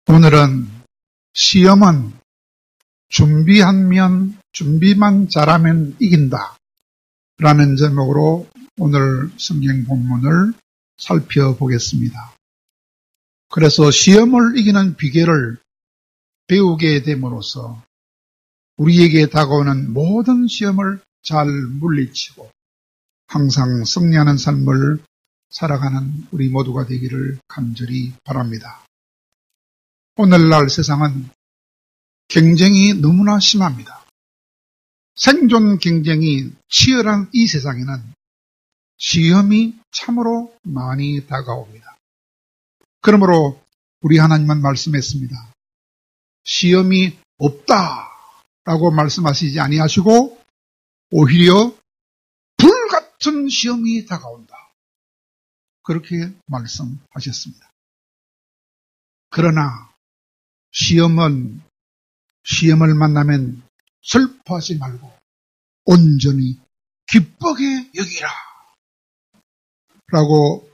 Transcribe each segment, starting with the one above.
오늘은 시험은 준비만 잘하면 이긴다 라는 제목으로 오늘 성경 본문을 살펴보겠습니다. 그래서 시험을 이기는 비결을 배우게 됨으로써 우리에게 다가오는 모든 시험을 잘 물리치고 항상 승리하는 삶을 살아가는 우리 모두가 되기를 간절히 바랍니다. 오늘날 세상은 경쟁이 너무나 심합니다. 생존 경쟁이 치열한 이 세상에는 시험이 참으로 많이 다가옵니다. 그러므로 우리 하나님은 말씀했습니다. 시험이 없다라고 말씀하시지 아니하시고 오히려 불같은 시험이 다가온다. 그렇게 말씀하셨습니다. 그러나 시험을 만나면 슬퍼하지 말고 온전히 기쁘게 여기라 라고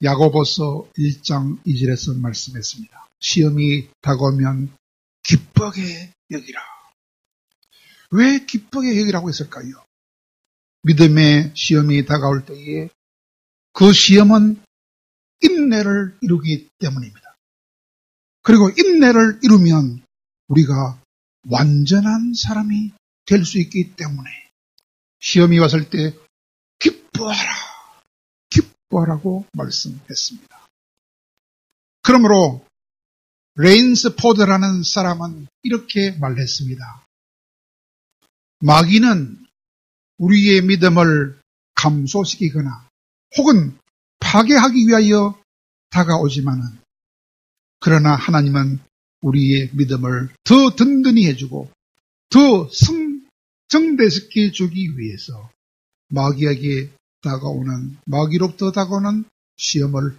야고보서 1장 2절에서 말씀했습니다. 시험이 다가오면 기쁘게 여기라. 왜 기쁘게 여기라고 했을까요? 믿음의 시험이 다가올 때에 그 시험은 인내를 이루기 때문입니다. 그리고 인내를 이루면 우리가 완전한 사람이 될 수 있기 때문에 시험이 왔을 때 기뻐하라고 말씀했습니다. 그러므로 레인스포드라는 사람은 이렇게 말했습니다. 마귀는 우리의 믿음을 감소시키거나 혹은 파괴하기 위하여 다가오지만은 그러나 하나님은 우리의 믿음을 더 든든히 해주고 더 정대시켜 주기 위해서 마귀로부터 다가오는 시험을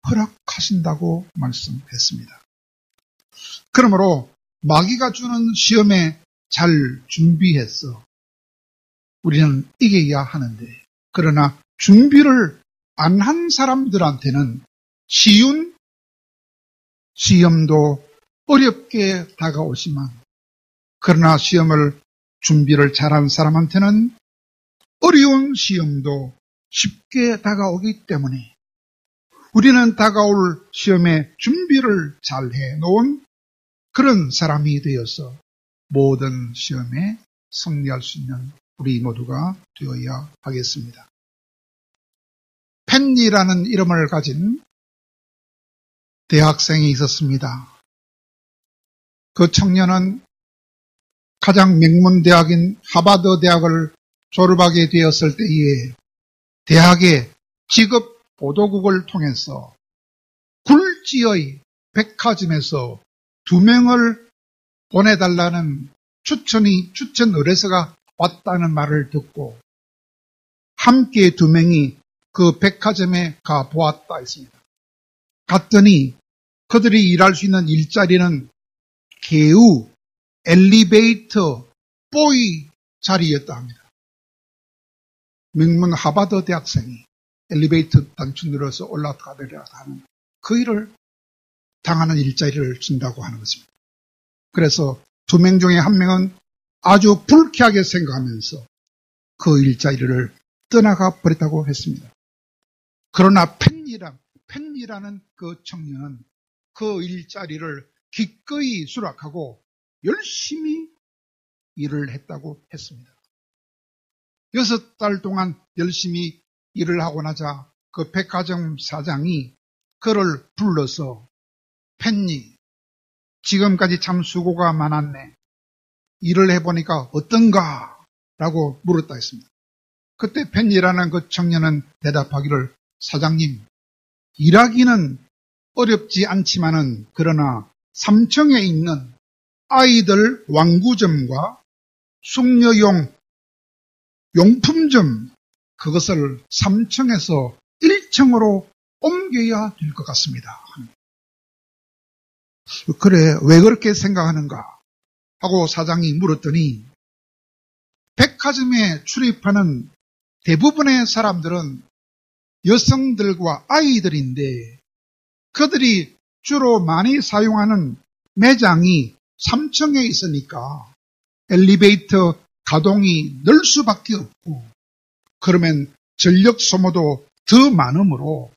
허락하신다고 말씀했습니다. 그러므로 마귀가 주는 시험에 잘 준비해서 우리는 이겨야 하는데 그러나 준비를 안 한 사람들한테는 쉬운 시험도 어렵게 다가오지만 그러나 준비를 잘한 사람한테는 어려운 시험도 쉽게 다가오기 때문에 우리는 다가올 시험에 준비를 잘 해놓은 그런 사람이 되어서 모든 시험에 승리할 수 있는 우리 모두가 되어야 하겠습니다. 펜니라는 이름을 가진 대학생이 있었습니다. 그 청년은 가장 명문 대학인 하버드 대학을 졸업하게 되었을 때에 대학의 직업 보도국을 통해서 굴지의 백화점에서 2명을 보내달라는 추천 의뢰서가 왔다는 말을 듣고 함께 2명이 그 백화점에 가 보았다 했습니다. 갔더니 그들이 일할 수 있는 일자리는 개우, 엘리베이터, 보이 자리였다 합니다. 명문 하버드 대학생이 엘리베이터 단추 눌러서 올라가려고 하는 그 일을 당하는 일자리를 준다고 하는 것입니다. 그래서 2명 중에 1명은 아주 불쾌하게 생각하면서 그 일자리를 떠나가 버렸다고 했습니다. 그러나 펜니라는 그 청년은 그 일자리를 기꺼이 수락하고 열심히 일을 했다고 했습니다. 6달 동안 열심히 일을 하고 나자 그 백화점 사장이 그를 불러서 펜니, 지금까지 참 수고가 많았네. 일을 해보니까 어떤가? 라고 물었다 했습니다. 그때 펜니라는 그 청년은 대답하기를 사장님, 일하기는 어렵지 않지만은 그러나 3층에 있는 아이들 완구점과 숙녀용 용품점 그것을 3층에서 1층으로 옮겨야 될 것 같습니다. 그래, 왜 그렇게 생각하는가? 하고 사장이 물었더니 백화점에 출입하는 대부분의 사람들은 여성들과 아이들인데 그들이 주로 많이 사용하는 매장이 3층에 있으니까 엘리베이터 가동이 늘 수밖에 없고, 그러면 전력 소모도 더 많으므로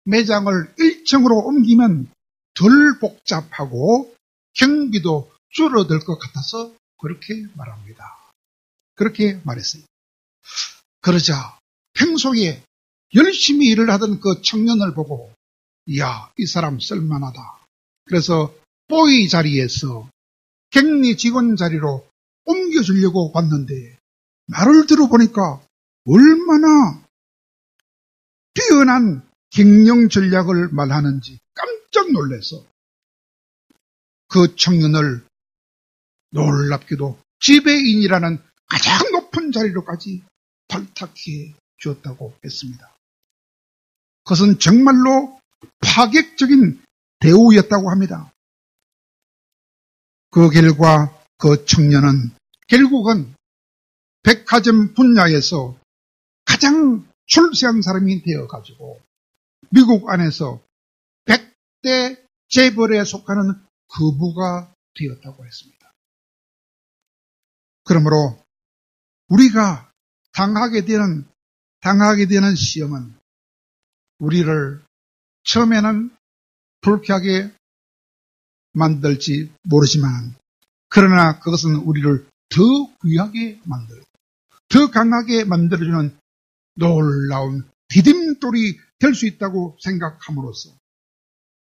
매장을 1층으로 옮기면 덜 복잡하고 경비도 줄어들 것 같아서 그렇게 말합니다. 그렇게 말했어요. 그러자 평소에 열심히 일을 하던 그 청년을 보고, 이야, 이 사람 쓸만하다. 그래서 보이 자리에서 격리 직원 자리로 옮겨주려고 왔는데, 말을 들어보니까 얼마나 뛰어난 경영 전략을 말하는지 깜짝 놀라서 그 청년을 놀랍게도 지배인이라는 가장 높은 자리로까지 발탁해 주었다고 했습니다. 그것은 정말로 파격적인 대우였다고 합니다. 그 결과 그 청년은 결국은 백화점 분야에서 가장 출세한 사람이 되어가지고 미국 안에서 100대 재벌에 속하는 거부가 되었다고 했습니다. 그러므로 우리가 당하게 되는 시험은 우리를 처음에는 불쾌하게 만들지 모르지만, 그러나 그것은 우리를 더 귀하게 만들고 더 강하게 만들어주는 놀라운 디딤돌이 될 수 있다고 생각함으로써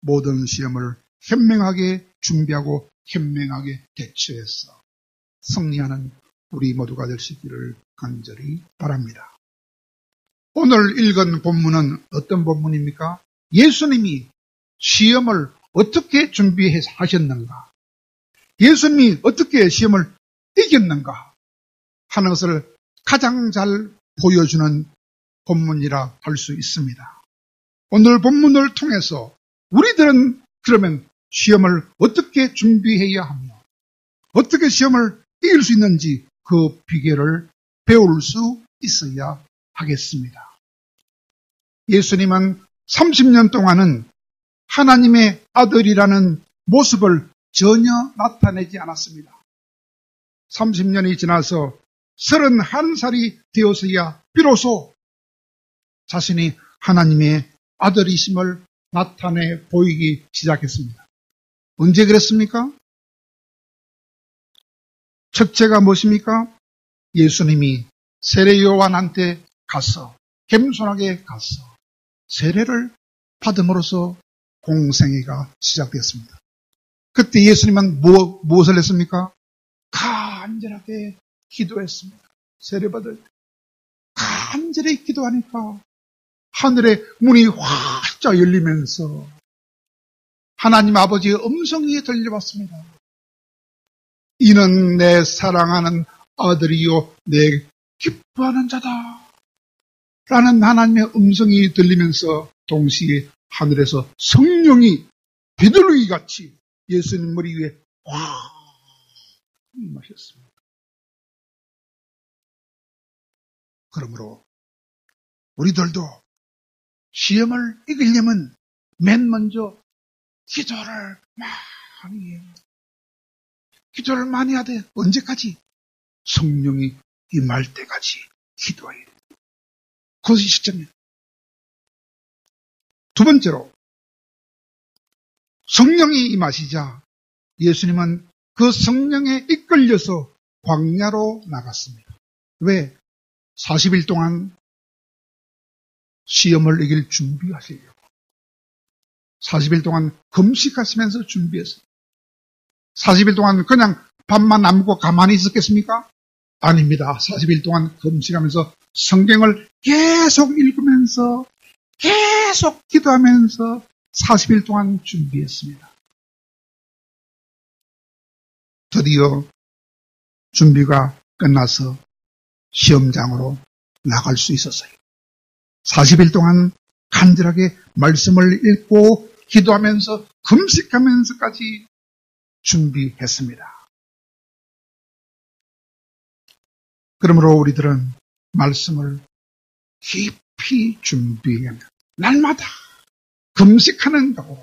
모든 시험을 현명하게 준비하고 현명하게 대처해서 승리하는 우리 모두가 될 수 있기를 간절히 바랍니다. 오늘 읽은 본문은 어떤 본문입니까? 예수님이 시험을 어떻게 준비하셨는가, 예수님이 어떻게 시험을 이겼는가 하는 것을 가장 잘 보여주는 본문이라 할 수 있습니다. 오늘 본문을 통해서 우리들은 그러면 시험을 어떻게 준비해야 하며 어떻게 시험을 이길 수 있는지 그 비결을 배울 수 있어야 하겠습니다. 예수님은 30년 동안은 하나님의 아들이라는 모습을 전혀 나타내지 않았습니다. 30년이 지나서 31살이 되어서야 비로소 자신이 하나님의 아들이심을 나타내 보이기 시작했습니다. 언제 그랬습니까? 첫째가 무엇입니까? 예수님이 세례 요한한테 가서 겸손하게 가서 세례를 받음으로써 공생애가 시작됐습니다. 그때 예수님은 무엇을 했습니까? 간절하게 기도했습니다. 세례받을 때 간절히 기도하니까 하늘의 문이 활짝 열리면서 하나님 아버지의 음성이 들려왔습니다. 이는 내 사랑하는 아들이요 내 기뻐하는 자다 라는 하나님의 음성이 들리면서 동시에 하늘에서 성령이 비둘기같이 예수님 머리 위에 확 임하셨습니다. 그러므로 우리들도 시험을 이기려면 맨 먼저 기도를 많이 해요. 기도를 많이 해야 돼. 언제까지? 성령이 임할 때까지 기도해야 돼. 그것이 시점이에요. 두 번째로 성령이 임하시자 예수님은 그 성령에 이끌려서 광야로 나갔습니다. 왜? 40일 동안 시험을 이길 준비하시려고. 40일 동안 금식하시면서 준비했어요. 40일 동안 그냥 밥만 안 먹고 가만히 있었겠습니까? 아닙니다. 40일 동안 금식하면서 성경을 계속 읽으면서 계속 기도하면서 40일 동안 준비했습니다. 드디어 준비가 끝나서 시험장으로 나갈 수 있었어요. 40일 동안 간절하게 말씀을 읽고 기도하면서 금식하면서까지 준비했습니다. 그러므로 우리들은 말씀을 깊이 준비하며 날마다 금식하는 각오로,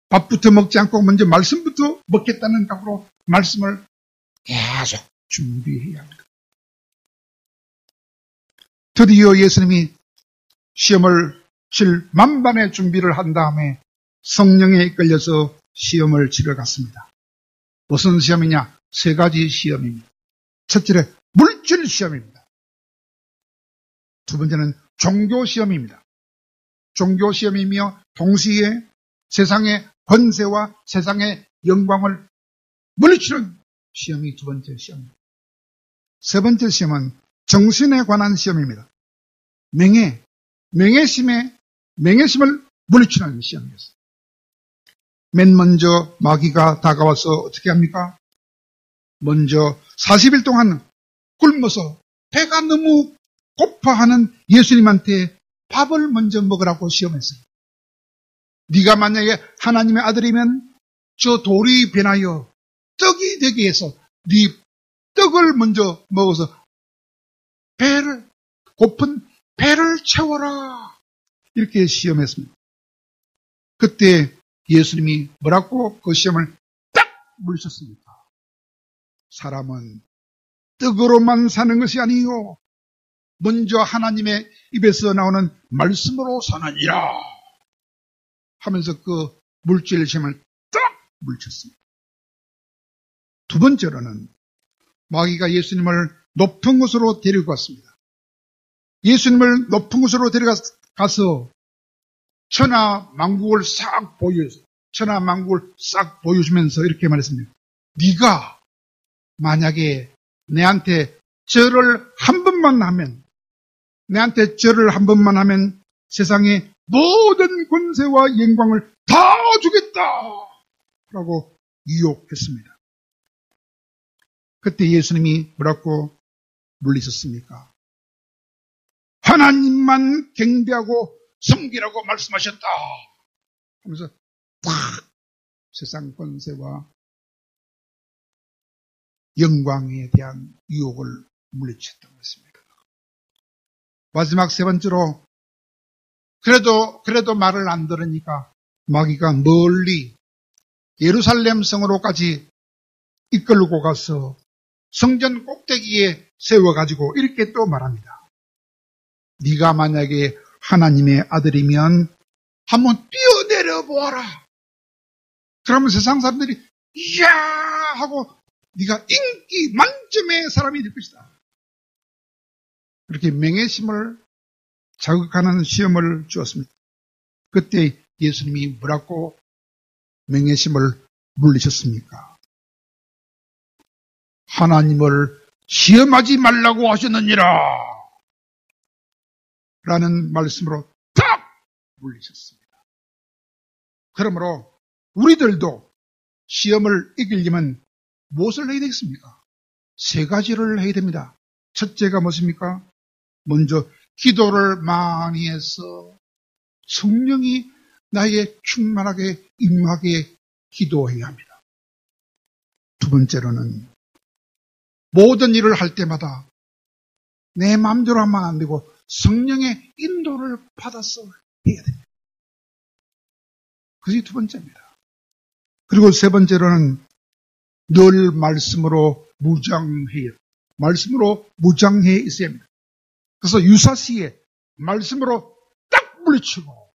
밥부터 먹지 않고 먼저 말씀부터 먹겠다는 각오로 말씀을 계속 준비해야 합니다. 드디어 예수님이 시험을 칠 만반의 준비를 한 다음에 성령에 이끌려서 시험을 치러 갔습니다. 무슨 시험이냐? 3가지 시험입니다. 첫째는 물질 시험입니다. 두 번째는 종교 시험입니다. 종교 시험이며 동시에 세상의 권세와 세상의 영광을 물리치는 시험이 두 번째 시험입니다. 세 번째 시험은 정신에 관한 시험입니다. 맹해심을 물리치는 시험이었습니다. 맨 먼저 마귀가 다가와서 어떻게 합니까? 먼저 40일 동안 굶어서 배가 너무 고파하는 예수님한테 밥을 먼저 먹으라고 시험했어요. 네가 만약에 하나님의 아들이면 저 돌이 변하여 떡이 되게 해서 네 떡을 먼저 먹어서 고픈 배를 채워라. 이렇게 시험했습니다. 그때 예수님이 뭐라고 그 시험을 딱 물으셨습니까? 사람은 떡으로만 사는 것이 아니요 먼저 하나님의 입에서 나오는 말씀으로 사느니라 하면서 그 물질 시험을 딱 물으셨습니다. 두 번째로는 마귀가 예수님을 높은 곳으로 데리고 갔습니다. 예수님을 높은 곳으로 데려가서 천하만국을 싹 보여주면서 이렇게 말했습니다. 네가 만약에 내한테 절을 한 번만 하면 세상의 모든 권세와 영광을 다 주겠다 라고 유혹했습니다. 그때 예수님이 뭐라고 물리셨습니까? 하나님만 경배하고 섬기라고 말씀하셨다 하면서 딱 세상 권세와 영광에 대한 유혹을 물리쳤던 것입니다. 마지막 세 번째로 그래도 말을 안 들으니까 마귀가 멀리 예루살렘 성으로까지 이끌고 가서 성전 꼭대기에 세워가지고 이렇게 또 말합니다. 네가 만약에 하나님의 아들이면 한번 뛰어내려 보아라. 그러면 세상 사람들이 이야 하고 네가 인기 만점의 사람이 될 것이다. 그렇게 맹해심을 자극하는 시험을 주었습니다. 그때 예수님이 뭐라고 맹해심을 물리셨습니까? 하나님을 시험하지 말라고 하셨느니라 라는 말씀으로 딱 물리셨습니다. 그러므로 우리들도 시험을 이기려면 무엇을 해야 되겠습니까? 3가지를 해야 됩니다. 첫째가 무엇입니까? 먼저 기도를 많이 해서 성령이 나에게 충만하게 임하게 기도해야 합니다. 두 번째로는 모든 일을 할 때마다 내 마음대로 하면 안 되고 성령의 인도를 받아서 해야 됩니다. 그것이 두 번째입니다. 그리고 세 번째로는 늘 말씀으로 무장해 있어야 합니다. 그래서 유사시에 말씀으로 딱 물리치고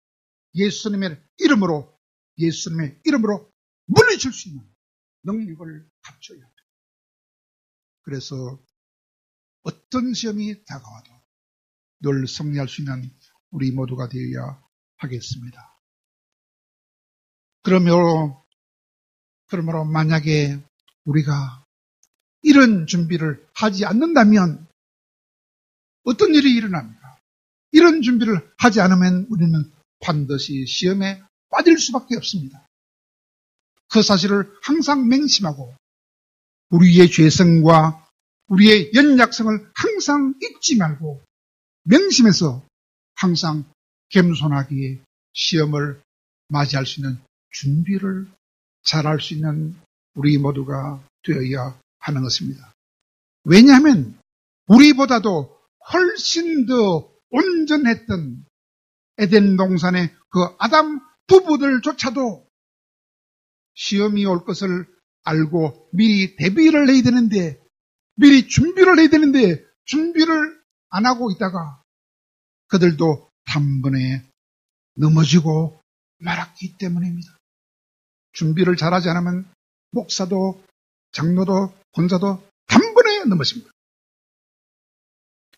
예수님의 이름으로 물리칠 수 있는 능력을 갖춰야 합니다. 그래서 어떤 시험이 다가와도 늘 승리할 수 있는 우리 모두가 되어야 하겠습니다. 그러므로 만약에 우리가 이런 준비를 하지 않는다면 어떤 일이 일어납니까? 이런 준비를 하지 않으면 우리는 반드시 시험에 빠질 수밖에 없습니다. 그 사실을 항상 맹심하고 우리의 죄성과 우리의 연약성을 항상 잊지 말고 명심해서 항상 겸손하게 시험을 맞이할 수 있는 준비를 잘할 수 있는 우리 모두가 되어야 하는 것입니다. 왜냐하면 우리보다도 훨씬 더 온전했던 에덴 동산의 그 아담 부부들조차도 시험이 올 것을 알고 미리 대비를 해야 되는데, 미리 준비를 해야 되는데 준비를 안 하고 있다가 그들도 단번에 넘어지고 말았기 때문입니다. 준비를 잘하지 않으면 목사도 장로도 권사도 단번에 넘어집니다.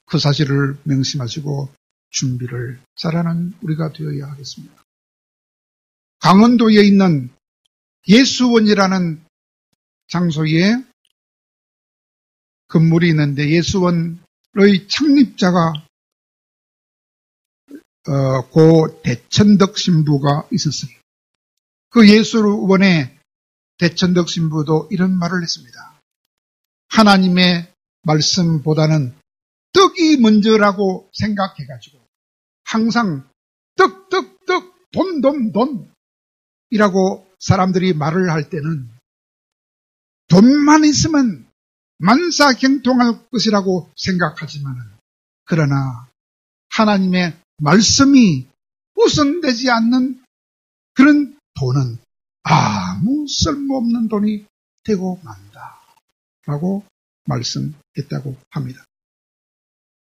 그 사실을 명심하시고 준비를 잘하는 우리가 되어야 하겠습니다. 강원도에 있는 예수원이라는 장소에 건물이 있는데 예수원의 창립자가 고 대천덕 신부가 있었어요. 그 예수원의 대천덕 신부도 이런 말을 했습니다. 하나님의 말씀보다는 떡이 먼저라고 생각해가지고 항상 떡, 돈 이라고 사람들이 말을 할 때는 돈만 있으면 만사경통할 것이라고 생각하지만, 그러나 하나님의 말씀이 우선되지 않는 그런 돈은 아무 쓸모없는 돈이 되고 만다 라고 말씀했다고 합니다.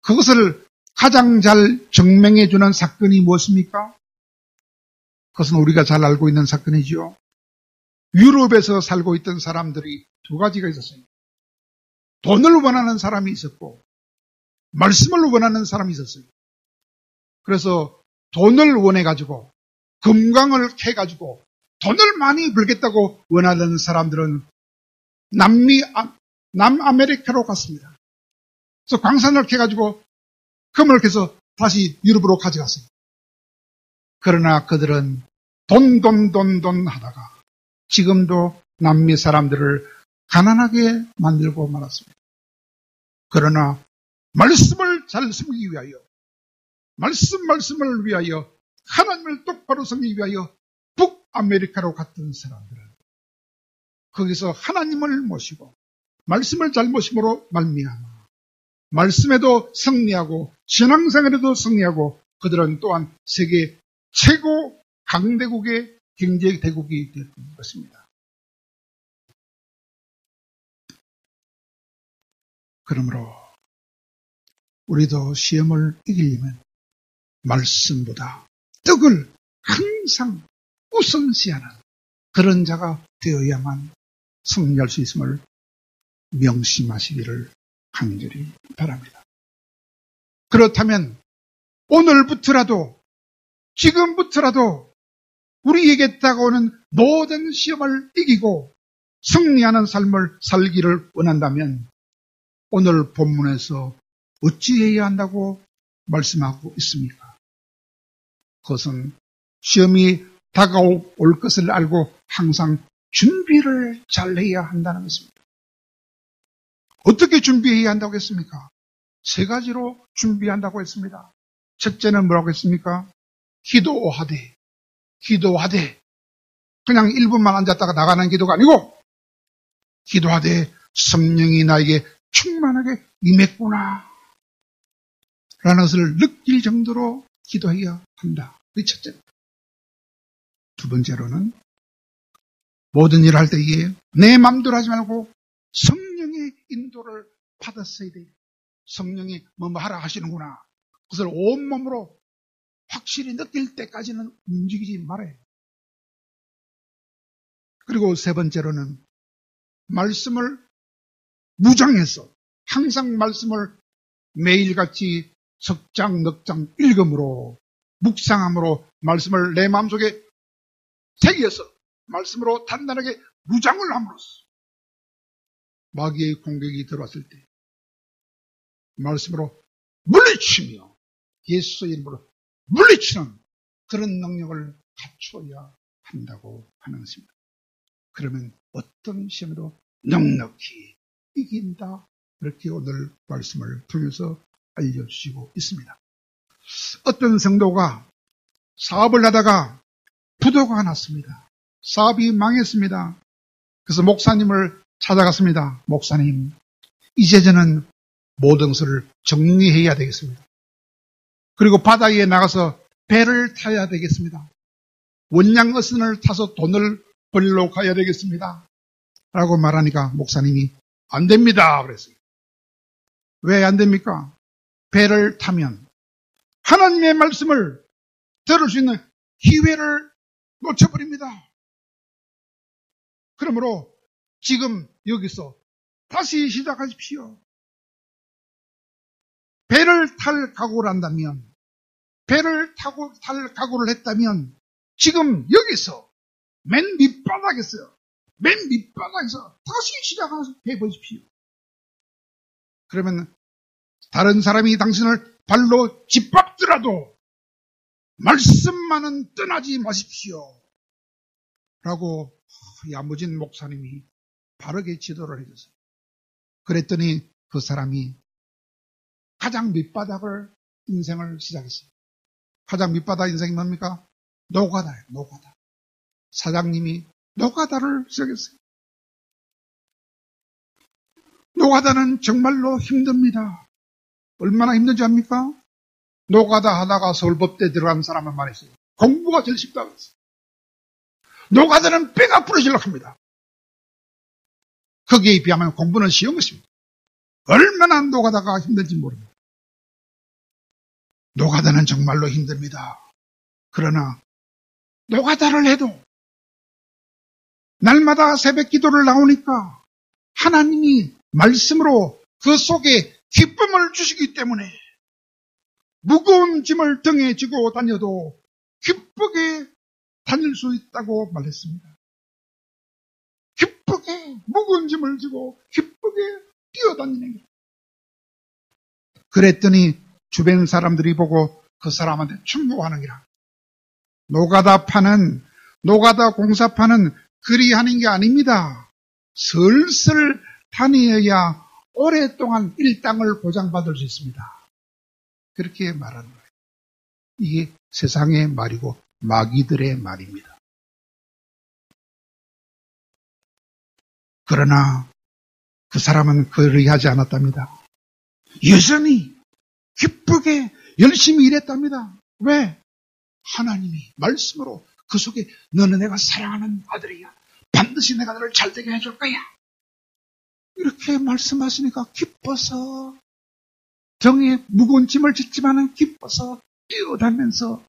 그것을 가장 잘 증명해 주는 사건이 무엇입니까? 그것은 우리가 잘 알고 있는 사건이죠. 유럽에서 살고 있던 사람들이 두 가지가 있었어요. 돈을 원하는 사람이 있었고 말씀을 원하는 사람이 있었어요. 그래서 돈을 원해가지고 금광을 캐가지고 돈을 많이 벌겠다고 원하는 사람들은 남아메리카로 갔습니다. 그래서 광산을 캐가지고 금을 캐서 다시 유럽으로 가져갔어요. 그러나 그들은 돈 하다가 지금도 남미 사람들을 가난하게 만들고 말았습니다. 그러나 말씀을 잘 섬기기 위하여, 말씀을 위하여, 하나님을 똑바로 섬기기 위하여 북아메리카로 갔던 사람들은 거기서 하나님을 모시고 말씀을 잘 모심으로 말미암아 말씀에도 승리하고 신앙생활에도 승리하고 그들은 또한 세계 최고 강대국의 경제대국이 되었던 것입니다. 그러므로 우리도 시험을 이기려면 말씀보다 떡을 항상 우선시하는 그런 자가 되어야만 승리할 수 있음을 명심하시기를 간절히 바랍니다. 그렇다면 오늘부터라도, 지금부터라도 우리에게 다가오는 모든 시험을 이기고 승리하는 삶을 살기를 원한다면 오늘 본문에서 어찌해야 한다고 말씀하고 있습니까? 그것은 시험이 다가올 것을 알고 항상 준비를 잘해야 한다는 것입니다. 어떻게 준비해야 한다고 했습니까? 세 가지로 준비한다고 했습니다. 첫째는 뭐라고 했습니까? 기도하되. 그냥 1분만 앉았다가 나가는 기도가 아니고 기도하되 성령이 나에게 충만하게 임했구나 라는 것을 느낄 정도로 기도해야 한다. 그게 첫째. 두 번째로는 모든 일을 할 때에 내 마음대로 하지 말고 성령의 인도를 받았어야 돼요. 성령이 뭐 하라 하시는구나. 그것을 온몸으로 확실히 느낄 때까지는 움직이지 말아요. 그리고 세 번째로는 말씀을 무장해서 항상 말씀을 매일같이 석장, 넉장 읽음으로 묵상함으로 말씀을 내 마음속에 새겨서 말씀으로 단단하게 무장을 함으로써 마귀의 공격이 들어왔을 때 말씀으로 물리치며 예수의 이름으로 물리치는 그런 능력을 갖춰야 한다고 하는 것입니다. 그러면 어떤 시험에도 넉넉히 이긴다. 이렇게 오늘 말씀을 통해서 알려주시고 있습니다. 어떤 성도가 사업을 하다가 부도가 났습니다. 사업이 망했습니다. 그래서 목사님을 찾아갔습니다. 목사님, 이제 저는 모든 것을 정리해야 되겠습니다. 그리고 바다에 나가서 배를 타야 되겠습니다. 원양어선을 타서 돈을 벌러 가야 되겠습니다. 라고 말하니까 목사님이 안 됩니다. 그랬어요. 왜 안 됩니까? 배를 타면 하나님의 말씀을 들을 수 있는 기회를 놓쳐버립니다. 그러므로 지금 여기서 다시 시작하십시오. 배를 탈 각오를 한다면, 배를 타고 탈 각오를 했다면 지금 여기서 맨 밑바닥에서 다시 시작해 보십시오. 그러면 다른 사람이 당신을 발로 짓밟더라도 말씀만은 떠나지 마십시오. 라고 야무진 목사님이 바르게 지도를 해줬어요. 그랬더니 그 사람이 가장 밑바닥을 인생을 시작했어요. 가장 밑바닥 인생이 뭡니까? 노가다예요. 노가다. 사장님이 노가다를 시작했어요. 노가다는 정말로 힘듭니다. 얼마나 힘든지 압니까? 노가다 하다가 서울법대 들어간 사람은 말했어요. 공부가 제일 쉽다고 했어요. 노가다는 배가 부러지려고 합니다. 거기에 비하면 공부는 쉬운 것입니다. 얼마나 노가다가 힘든지 모릅니다. 노가다는 정말로 힘듭니다. 그러나 노가다를 해도 날마다 새벽 기도를 나오니까 하나님이 말씀으로 그 속에 기쁨을 주시기 때문에 무거운 짐을 등에 지고 다녀도 기쁘게 다닐 수 있다고 말했습니다. 기쁘게 무거운 짐을 지고 기쁘게 뛰어다니는 것. 그랬더니 주변 사람들이 보고 그 사람한테 충고하는 기라. 노가다 공사파는 그리 하는 게 아닙니다. 슬슬 다녀야 오랫동안 일당을 보장받을 수 있습니다. 그렇게 말하는 거예요. 이게 세상의 말이고 마귀들의 말입니다. 그러나 그 사람은 그리하지 않았답니다. 여전히 기쁘게 열심히 일했답니다. 왜? 하나님이 말씀으로 그 속에 너는 내가 사랑하는 아들이야. 반드시 내가 너를 잘되게 해줄 거야. 이렇게 말씀하시니까 기뻐서 등에 무거운 짐을 짓지만은 기뻐서 뛰어다니면서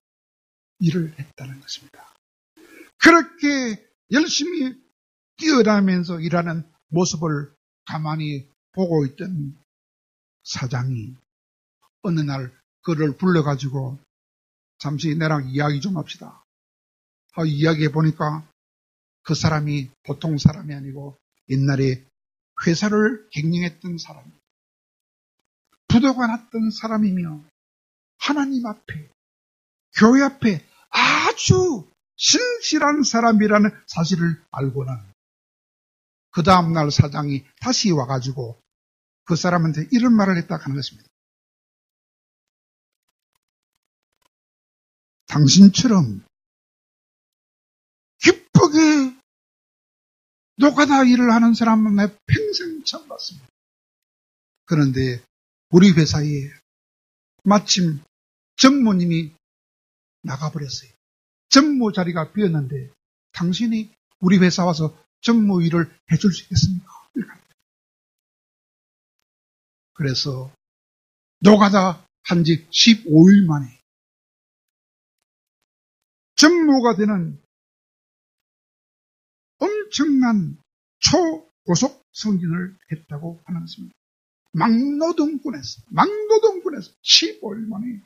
일을 했다는 것입니다. 그렇게 열심히 뛰어다니면서 일하는 모습을 가만히 보고 있던 사장이 어느 날 그를 불러가지고 잠시 내랑 이야기 좀 합시다. 이야기해 보니까 그 사람이 보통 사람이 아니고 옛날에 회사를 경영했던 사람, 부도가 났던 사람이며 하나님 앞에, 교회 앞에 아주 신실한 사람이라는 사실을 알고는 그 다음날 사장이 다시 와가지고 그 사람한테 이런 말을 했다 하는 것입니다. 당신처럼 기쁘게 노가다 일을 하는 사람은 내 평생 처음 봤습니다. 그런데 우리 회사에 마침 전무님이 나가버렸어요. 전무 자리가 비었는데 당신이 우리 회사 와서 전무 일을 해줄 수 있겠습니까? 그래서 노가다 한 지 15일 만에 전무가 되는 엄청난 초고속 승진을 했다고 하는 것입니다. 막노동군에서 15일 만에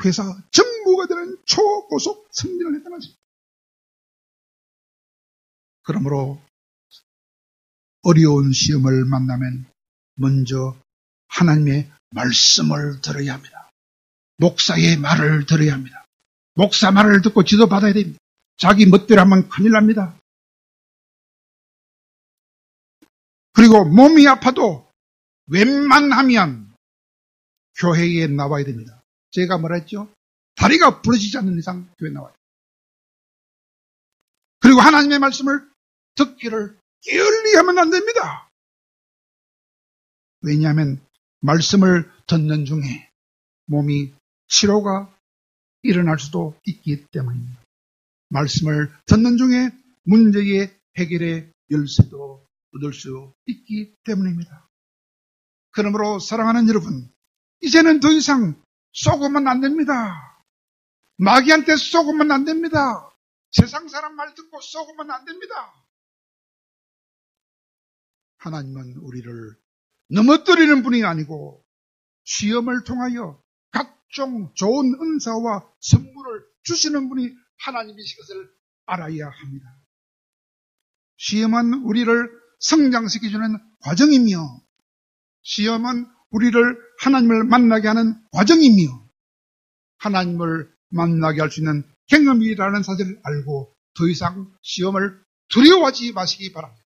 회사 전무가 되는 초고속 승진을 했다는 것입니다. 그러므로 어려운 시험을 만나면 먼저 하나님의 말씀을 들어야 합니다. 목사의 말을 들어야 합니다. 목사 말을 듣고 지도받아야 됩니다. 자기 멋대로 하면 큰일 납니다. 그리고 몸이 아파도 웬만하면 교회에 나와야 됩니다. 제가 뭐라 했죠? 다리가 부러지지 않는 이상 교회에 나와야 됩니다. 그리고 하나님의 말씀을 듣기를 게을리하면 안 됩니다. 왜냐하면 말씀을 듣는 중에 몸이 치료가 일어날 수도 있기 때문입니다. 말씀을 듣는 중에 문제의 해결의 열쇠도 얻을 수 있기 때문입니다. 그러므로 사랑하는 여러분, 이제는 더 이상 속으면 안 됩니다. 마귀한테 속으면 안 됩니다. 세상 사람 말 듣고 속으면 안 됩니다. 하나님은 우리를 넘어뜨리는 분이 아니고 시험을 통하여 각종 좋은 은사와 선물을 주시는 분이 하나님이신 것을 알아야 합니다. 시험은 우리를 성장시켜주는 과정이며 시험은 우리를 하나님을 만나게 하는 과정이며 하나님을 만나게 할 수 있는 경험이라는 사실을 알고 더 이상 시험을 두려워하지 마시기 바랍니다.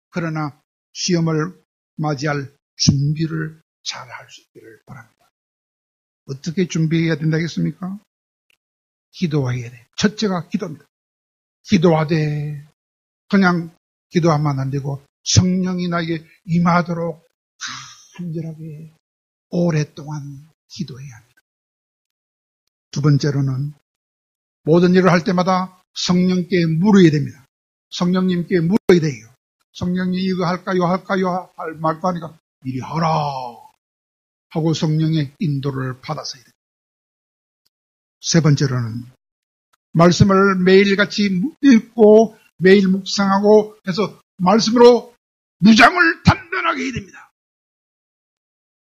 그러나 시험을 맞이할 준비를 잘 할 수 있기를 바랍니다. 어떻게 준비해야 된다겠습니까? 기도해야 돼요. 첫째가 기도입니다. 기도하되 그냥 기도하면 안 되고 성령이 나에게 임하도록 간절하게 오랫동안 기도해야 합니다. 두 번째로는 모든 일을 할 때마다 성령께 물어야 됩니다. 성령님께 물어야 돼요. 성령이 이거 할까요 말까 하니까 이리 하라 하고 성령의 인도를 받아서 해야 됩니다. 세 번째로는 말씀을 매일같이 읽고 매일 묵상하고 해서 말씀으로 무장을 단단하게 해야 됩니다.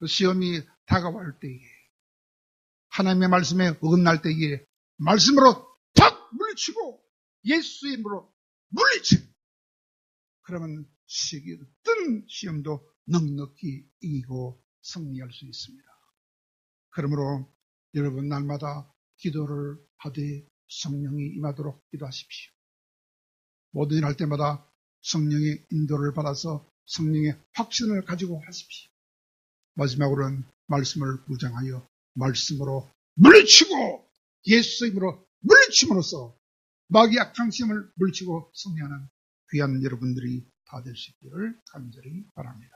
시험이 다가올 때에 하나님의 말씀에 어긋날 때에 말씀으로 탁 물리치고 예수의 이름으로 물리치고 그러면 어떤 시험도 넉넉히 이기고 승리할 수 있습니다. 그러므로 여러분 날마다 기도를 하되 성령이 임하도록 기도하십시오. 모든 일 할 때마다 성령의 인도를 받아서 성령의 확신을 가지고 하십시오. 마지막으로는 말씀을 무장하여 말씀으로 물리치고 예수의 이름으로 물리침으로써 마귀의 악한 시험을 물리치고 승리하는 귀한 여러분들이 다 될 수 있기를 간절히 바랍니다.